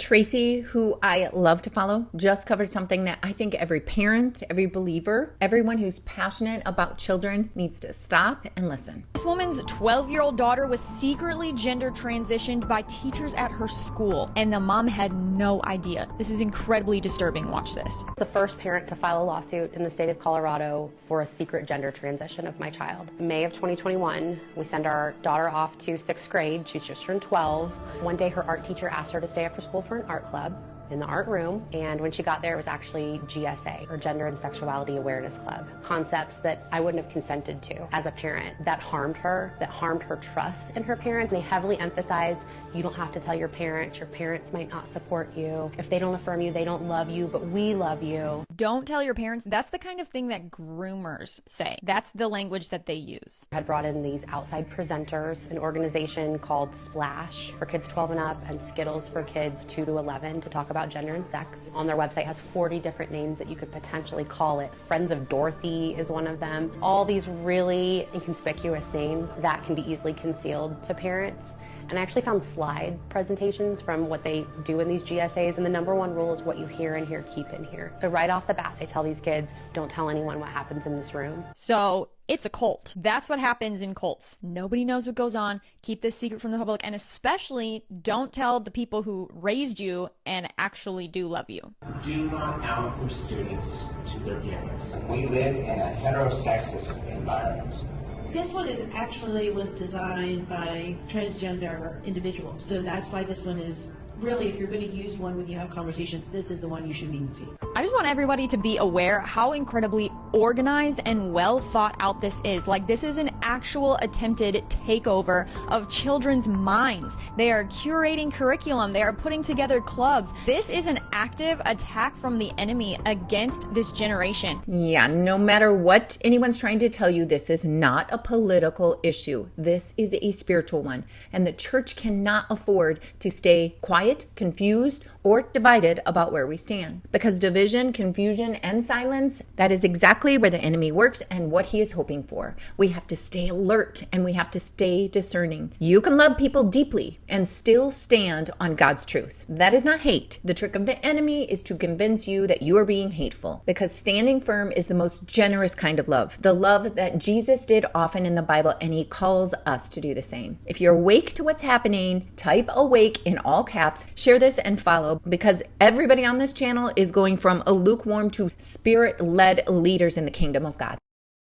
Tracy, who I love to follow, just covered something that I think every parent, every believer, everyone who's passionate about children needs to stop and listen. This woman's 12-year-old daughter was secretly gender transitioned by teachers at her school, and the mom had no idea. This is incredibly disturbing. Watch this. The first parent to file a lawsuit in the state of Colorado for a secret gender transition of my child. In May of 2021, we send our daughter off to 6th grade. She's just turned 12. One day her art teacher asked her to stay after school for an art club in the art room, and when she got there it was actually GSA, or Gender and Sexuality Awareness Club. Concepts that I wouldn't have consented to as a parent, that harmed her trust in her parents. They heavily emphasize you don't have to tell your parents might not support you. If they don't affirm you, they don't love you, but we love you. Don't tell your parents. That's the kind of thing that groomers say. That's the language that they use. I had brought in these outside presenters, an organization called Splash for kids 12 and up and Skittles for kids 2 to 11 to talk about gender and sex. On their website has 40 different names that you could potentially call it. Friends of Dorothy is one of them. All these really inconspicuous names that can be easily concealed to parents. And I actually found slide presentations from what they do in these GSAs, and the number one rule is what you hear in here, keep in here. So right off the bat, they tell these kids, don't tell anyone what happens in this room. So it's a cult. That's what happens in cults. Nobody knows what goes on. Keep this secret from the public, and especially don't tell the people who raised you and actually do love you. Do not out your students to their parents. We live in a heterosexist environment. This one was designed by transgender individuals, so that's why this one is really, if you're going to use one when you have conversations, this is the one you should be using. I just want everybody to be aware how incredibly organized and well thought out this is. Like, this is an actual attempted takeover of children's minds. They are curating curriculum. They are putting together clubs. This is an active attack from the enemy against this generation. Yeah, no matter what anyone's trying to tell you, this is not a political issue. This is a spiritual one. And the church cannot afford to stay quiet, confused, or divided about where we stand. Because division, confusion, and silence, that is exactly where the enemy works and what he is hoping for. We have to stay alert and we have to stay discerning. You can love people deeply and still stand on God's truth. That is not hate. The trick of the enemy is to convince you that you are being hateful, because standing firm is the most generous kind of love, the love that Jesus did often in the Bible, and he calls us to do the same. If you're awake to what's happening, type awake in all caps, share this and follow, because everybody on this channel is going from a lukewarm to spirit-led leaders in the kingdom of God.